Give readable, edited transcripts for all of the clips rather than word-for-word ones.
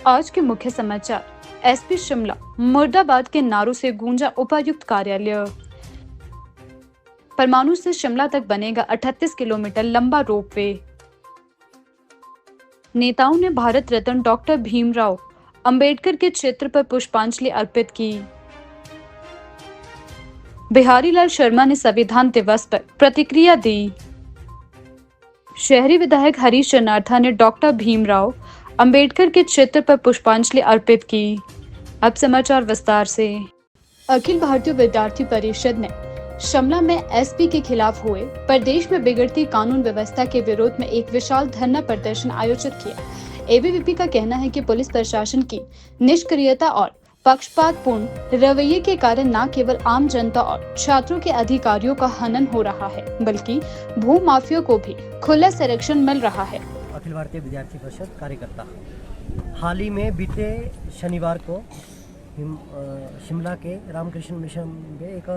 आज के मुख्य समाचार। एसपी शिमला मुर्दाबाद के नारों से गूंजा उपायुक्त कार्यालय। परमाणु से शिमला तक बनेगा 38 किलोमीटर लंबा रोपवे। नेताओं ने भारत रत्न डॉक्टर भीमराव अंबेडकर के चित्र पर पुष्पांजलि अर्पित की। बिहारीलाल शर्मा ने संविधान दिवस पर प्रतिक्रिया दी। शहरी विधायक हरीश जनार्था ने डॉक्टर भीमराव अंबेडकर के चित्र पर पुष्पांजलि अर्पित की। अब समाचार विस्तार से। अखिल भारतीय विद्यार्थी परिषद ने शिमला में एसपी के खिलाफ हुए प्रदेश में बिगड़ती कानून व्यवस्था के विरोध में एक विशाल धरना प्रदर्शन आयोजित किया। एबीवीपी का कहना है कि पुलिस प्रशासन की निष्क्रियता और पक्षपातपूर्ण रवैये के कारण न केवल आम जनता और छात्रों के अधिकारियों का हनन हो रहा है, बल्कि भू माफियों को भी खुला संरक्षण मिल रहा है। अखिल भारतीय विद्यार्थी परिषद कार्यकर्ता हाल ही में बीते शनिवार को शिमला के रामकृष्ण मिशन में एक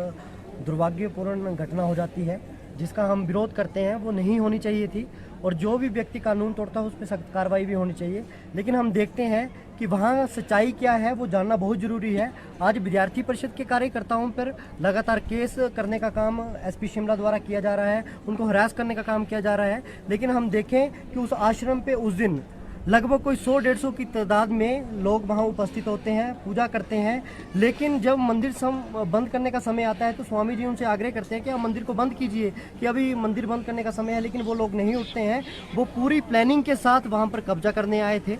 दुर्भाग्यपूर्ण घटना हो जाती है, जिसका हम विरोध करते हैं। वो नहीं होनी चाहिए थी और जो भी व्यक्ति कानून तोड़ता है उस पर सख्त कार्रवाई भी होनी चाहिए। लेकिन हम देखते हैं कि वहाँ सच्चाई क्या है वो जानना बहुत ज़रूरी है। आज विद्यार्थी परिषद के कार्यकर्ताओं पर लगातार केस करने का काम एसपी शिमला द्वारा किया जा रहा है, उनको हरास करने का काम किया जा रहा है। लेकिन हम देखें कि उस आश्रम पे उस दिन लगभग कोई 100-150 की तादाद में लोग वहाँ उपस्थित होते हैं, पूजा करते हैं। लेकिन जब मंदिर बंद करने का समय आता है तो स्वामी जी उनसे आग्रह करते हैं कि आप मंदिर को बंद कीजिए, कि अभी मंदिर बंद करने का समय है। लेकिन वो लोग नहीं उठते हैं। वो पूरी प्लानिंग के साथ वहाँ पर कब्जा करने आए थे।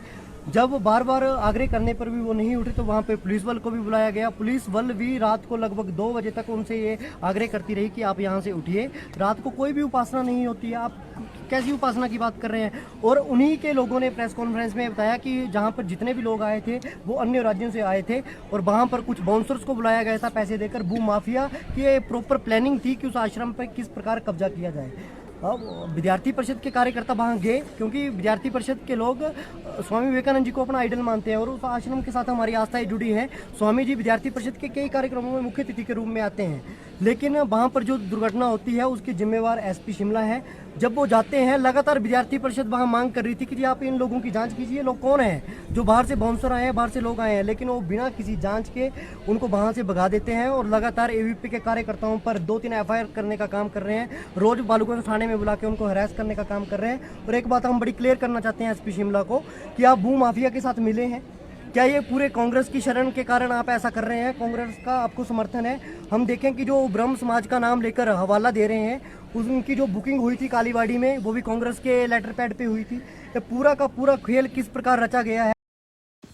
जब बार बार आग्रह करने पर भी वो नहीं उठे तो वहाँ पे पुलिस बल को भी बुलाया गया। पुलिस बल भी रात को लगभग 2 बजे तक उनसे ये आग्रह करती रही कि आप यहाँ से उठिए। रात को कोई भी उपासना नहीं होती है, आप कैसी उपासना की बात कर रहे हैं। और उन्हीं के लोगों ने प्रेस कॉन्फ्रेंस में बताया कि जहाँ पर जितने भी लोग आए थे वो अन्य राज्यों से आए थे और वहाँ पर कुछ बाउंसर्स को बुलाया गया था पैसे देकर। भू माफिया की ये प्रॉपर प्लानिंग थी कि उस आश्रम पर किस प्रकार कब्जा किया जाए। अब विद्यार्थी परिषद के कार्यकर्ता वहाँ गए क्योंकि विद्यार्थी परिषद के लोग स्वामी विवेकानंद जी को अपना आइडल मानते हैं और उस आश्रम के साथ हमारी आस्थाएं जुड़ी हैं। स्वामी जी विद्यार्थी परिषद के कई कार्यक्रमों में मुख्य अतिथि के रूप में आते हैं। लेकिन वहाँ पर जो दुर्घटना होती है उसकी जिम्मेवार एसपी शिमला है। जब वो जाते हैं, लगातार विद्यार्थी परिषद वहाँ मांग कर रही थी कि जी आप इन लोगों की जांच कीजिए, लोग कौन हैं जो बाहर से बाउंसर आए हैं, बाहर से लोग आए हैं। लेकिन वो बिना किसी जांच के उनको वहाँ से भगा देते हैं और लगातार एबीवीपी के कार्यकर्ताओं पर 2-3 एफआईआर करने का काम कर रहे हैं। रोज बालूगंज थाने में बुला के उनको हरास करने का काम कर रहे हैं। और एक बात हम बड़ी क्लियर करना चाहते हैं एसपी शिमला को कि आप भू माफिया के साथ मिले हैं। क्या ये पूरे कांग्रेस की शरण के कारण आप ऐसा कर रहे हैं? कांग्रेस का आपको समर्थन है। हम देखें कि जो ब्रह्म समाज का नाम लेकर हवाला दे रहे हैं, उनकी जो बुकिंग हुई थी कालीवाड़ी में वो भी कांग्रेस के लेटर पैड पे हुई थी। ये पूरा का पूरा खेल किस प्रकार रचा गया है।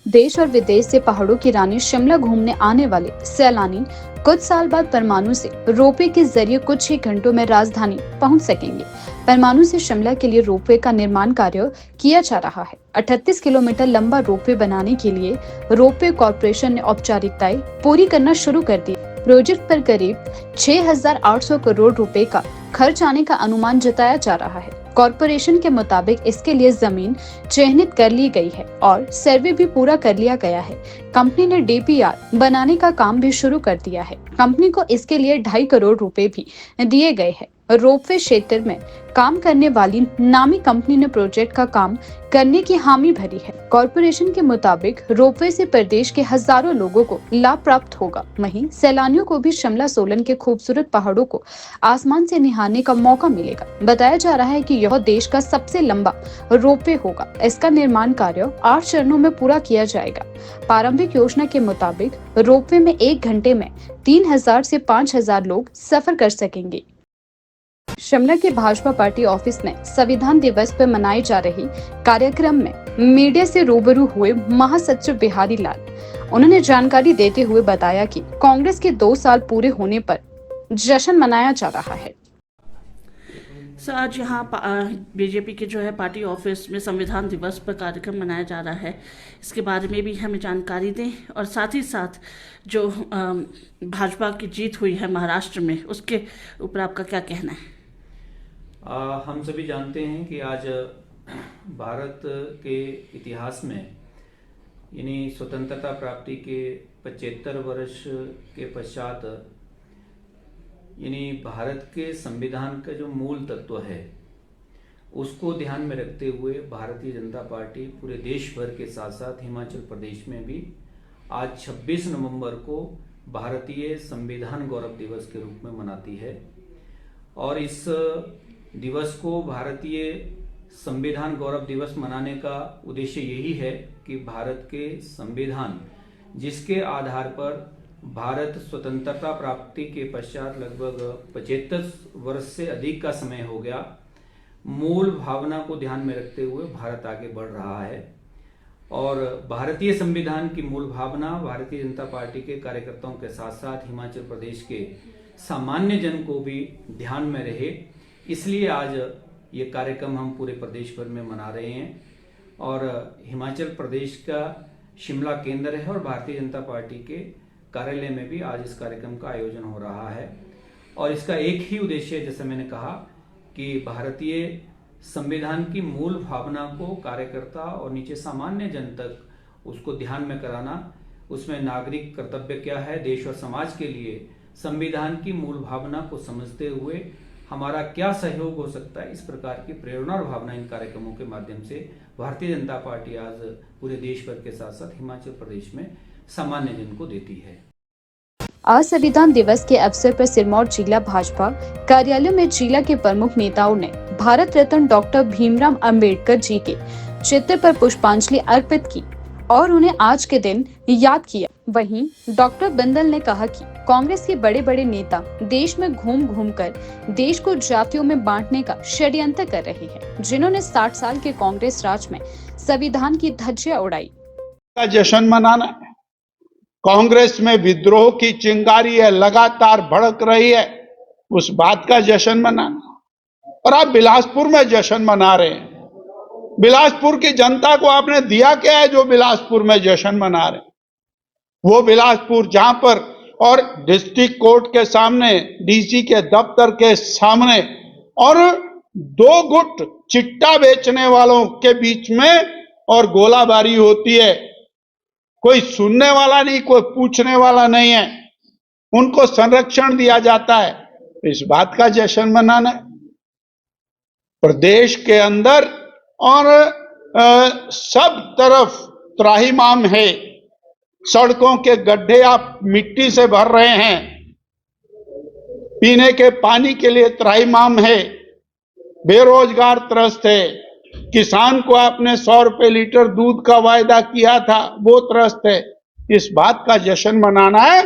देश और विदेश से पहाड़ों की रानी शिमला घूमने आने वाले सैलानी कुछ साल बाद परमाणु से रोपवे के जरिए कुछ ही घंटों में राजधानी पहुंच सकेंगे। परमाणु से शिमला के लिए रोपवे का निर्माण कार्य किया जा रहा है। 38 किलोमीटर लंबा रोपवे बनाने के लिए रोपवे कॉर्पोरेशन ने औपचारिकताएं पूरी करना शुरू कर दी। प्रोजेक्ट पर करीब 6,800 करोड़ रुपए का खर्च आने का अनुमान जताया जा रहा है। कॉर्पोरेशन के मुताबिक इसके लिए जमीन चिन्हित कर ली गई है और सर्वे भी पूरा कर लिया गया है। कंपनी ने डीपीआर बनाने का काम भी शुरू कर दिया है। कंपनी को इसके लिए 2.5 करोड़ रुपए भी दिए गए हैं। रोपवे क्षेत्र में काम करने वाली नामी कंपनी ने प्रोजेक्ट का काम करने की हामी भरी है। कॉर्पोरेशन के मुताबिक रोपवे से प्रदेश के हजारों लोगों को लाभ प्राप्त होगा। वहीं सैलानियों को भी शिमला सोलन के खूबसूरत पहाड़ों को आसमान से निहारने का मौका मिलेगा। बताया जा रहा है कि यह देश का सबसे लंबा रोपवे होगा। इसका निर्माण कार्य 8 चरणों में पूरा किया जाएगा। प्रारंभिक योजना के मुताबिक रोपवे में 1 घंटे में 3,000 से 5,000 लोग सफर कर सकेंगे। शिमला के भाजपा पार्टी ऑफिस में संविधान दिवस पर मनाए जा रही कार्यक्रम में मीडिया से रूबरू हुए महासचिव बिहारी लाल। उन्होंने जानकारी देते हुए बताया कि कांग्रेस के 2 साल पूरे होने पर जश्न मनाया जा रहा है। सर, आज यहाँ बीजेपी के जो है पार्टी ऑफिस में संविधान दिवस पर कार्यक्रम मनाया जा रहा है। इसके बारे में भी हमें जानकारी दें और साथ ही साथ जो भाजपा की जीत हुई है महाराष्ट्र में, उसके ऊपर आपका क्या कहना है? हम सभी जानते हैं कि आज भारत के इतिहास में यानी स्वतंत्रता प्राप्ति के 75 वर्ष के पश्चात यानी भारत के संविधान का जो मूल तत्व है उसको ध्यान में रखते हुए भारतीय जनता पार्टी पूरे देश भर के साथ साथ हिमाचल प्रदेश में भी आज 26 नवंबर को भारतीय संविधान गौरव दिवस के रूप में मनाती है। और इस दिवस को भारतीय संविधान गौरव दिवस मनाने का उद्देश्य यही है कि भारत के संविधान, जिसके आधार पर भारत स्वतंत्रता प्राप्ति के पश्चात लगभग 75 वर्ष से अधिक का समय हो गया, मूल भावना को ध्यान में रखते हुए भारत आगे बढ़ रहा है। और भारतीय संविधान की मूल भावना भारतीय जनता पार्टी के कार्यकर्ताओं के साथ साथ हिमाचल प्रदेश के सामान्य जन को भी ध्यान में रहे, इसलिए आज ये कार्यक्रम हम पूरे प्रदेश भर में मना रहे हैं। और हिमाचल प्रदेश का शिमला केंद्र है और भारतीय जनता पार्टी के कार्यालय में भी आज इस कार्यक्रम का आयोजन हो रहा है। और इसका एक ही उद्देश्य है, जैसे मैंने कहा, कि भारतीय संविधान की मूल भावना को कार्यकर्ता और नीचे सामान्य जन तक उसको ध्यान में कराना, उसमें नागरिक कर्तव्य क्या है, देश और समाज के लिए संविधान की मूल भावना को समझते हुए हमारा क्या सहयोग हो सकता है, इस प्रकार की प्रेरणा और भावना इन कार्यक्रमों के माध्यम से भारतीय जनता पार्टी आज पूरे देश भर के साथ साथ हिमाचल प्रदेश में सामान्य जन को देती है। आज संविधान दिवस के अवसर पर सिरमौर जिला भाजपा कार्यालय में जिला के प्रमुख नेताओं ने भारत रत्न डॉक्टर भीमराव अंबेडकर जी के चित्र पर पुष्पांजलि अर्पित की और उन्हें आज के दिन याद किया। वहीं डॉक्टर बिंदल ने कहा कि कांग्रेस के बड़े बड़े नेता देश में घूम घूम कर देश को जातियों में बांटने का षड्यंत्र कर रहे हैं, जिन्होंने 60 साल के कांग्रेस राज में संविधान की धज्जियां उड़ाई। का जश्न मनाना है। कांग्रेस में विद्रोह की चिंगारी है, लगातार भड़क रही है, उस बात का जश्न मनाना। और आप बिलासपुर में जश्न मना रहे हैं। बिलासपुर की जनता को आपने दिया क्या है जो बिलासपुर में जश्न मना रहे हैं? वो बिलासपुर जहां पर और डिस्ट्रिक्ट कोर्ट के सामने, डीसी के दफ्तर के सामने और 2 गुट चिट्टा बेचने वालों के बीच में और गोलाबारी होती है, कोई सुनने वाला नहीं, कोई पूछने वाला नहीं है, उनको संरक्षण दिया जाता है, इस बात का जश्न मनाना है। प्रदेश के अंदर और सब तरफ त्राहिमाम है, सड़कों के गड्ढे आप मिट्टी से भर रहे हैं, पीने के पानी के लिए त्राहिमाम है, बेरोजगार त्रस्त है, किसान को आपने 100 रुपए लीटर दूध का वायदा किया था, वो त्रस्त है। इस बात का जश्न मनाना है।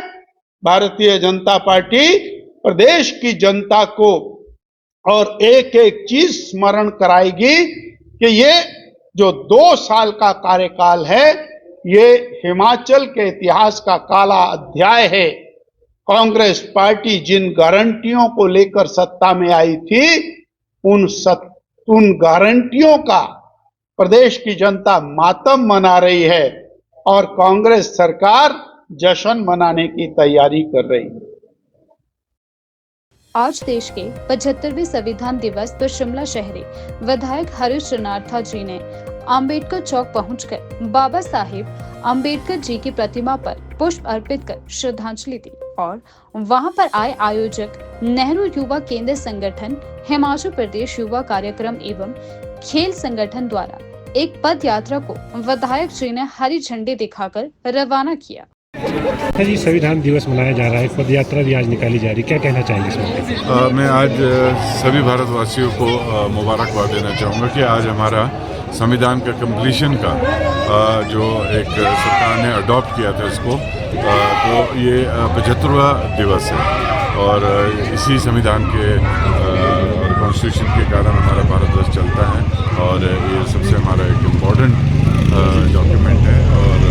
भारतीय जनता पार्टी प्रदेश की जनता को और एक एक चीज स्मरण कराएगी कि ये जो 2 साल का कार्यकाल है, ये हिमाचल के इतिहास का काला अध्याय है। कांग्रेस पार्टी जिन गारंटियों को लेकर सत्ता में आई थी, उन गारंटियों का प्रदेश की जनता मातम मना रही है और कांग्रेस सरकार जश्न मनाने की तैयारी कर रही है। आज देश के 75वें संविधान दिवस पर शिमला शहरी विधायक हरीश चनार्था जी ने अंबेडकर चौक पहुंचकर बाबा साहेब अंबेडकर जी की प्रतिमा पर पुष्प अर्पित कर श्रद्धांजलि दी और वहां पर आए आयोजक नेहरू युवा केंद्र संगठन, हिमाचल प्रदेश युवा कार्यक्रम एवं खेल संगठन द्वारा एक पद यात्रा को विधायक जी ने हरी झंडी दिखाकर रवाना किया। जी, संविधान दिवस मनाया जा रहा है, पद यात्रा भी आज निकाली जा रही है, क्या कहना चाहेंगे इसमें? मैं आज सभी भारतवासियों को मुबारकबाद देना चाहूँगा कि आज हमारा संविधान का कंप्लीशन का जो एक सरकार ने अडॉप्ट किया था इसको, तो ये 75वां दिवस है और इसी संविधान के कॉन्स्टिट्यूशन के कारण हमारा भारतवर्ष चलता है और ये सबसे हमारा एक इम्पॉर्टेंट डॉक्यूमेंट है। और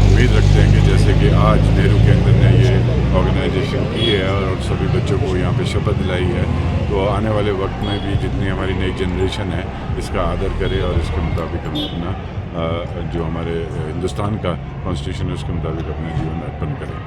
उम्मीद रखते हैं कि जैसे कि आज नेहरू केंद्र ने ये ऑर्गेनाइजेशन की है और सभी बच्चों को यहाँ पे शपथ दिलाई है, तो आने वाले वक्त में भी जितनी हमारी नई जनरेशन है इसका आदर करे और इसके मुताबिक हम अपना जो हमारे हिंदुस्तान का कॉन्स्टिट्यूशन है उसके मुताबिक अपना जीवन अर्पण करें।